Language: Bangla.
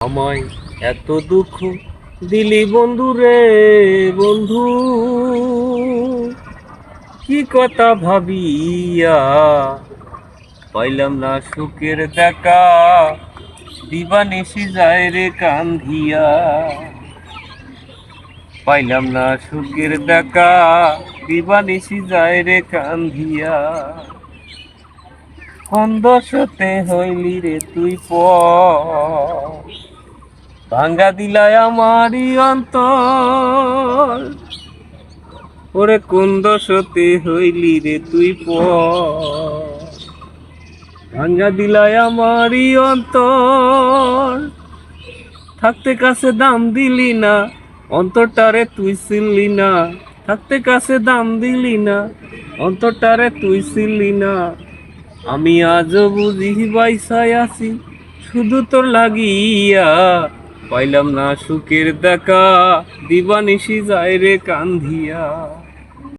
আমায় এত দুঃখ দিলি বন্ধু রে বন্ধু, কি কথা ভাবিয়া পাইলাম না সুখের দেখা, দিবানিশি যায় রে কান্ধিয়া। পাইলাম না সুখের দেখা, দিবানিশি যায় রে কান্ধিয়া। কোন দশতে হইলি রে তুই ভাঙ্গা দিলাই আমারই অন্তর, ওরে কোন দশতে হইলি রে তুই ভাঙ্গা দিলাই আমারই অন্তর। থাকতে কাছে দাম দিলি না, অন্তরটারে তুই ছিললি না। থাকতে কাছে দাম দিলি না, অন্তরটারে তুই ছিললি না। আমি আজও বুঝি বাইসায় আছি শুধু তোর লাগিয়া। পাইলাম না সুখের দেখা, দিবানিশি যায় রে কান্ধিয়া।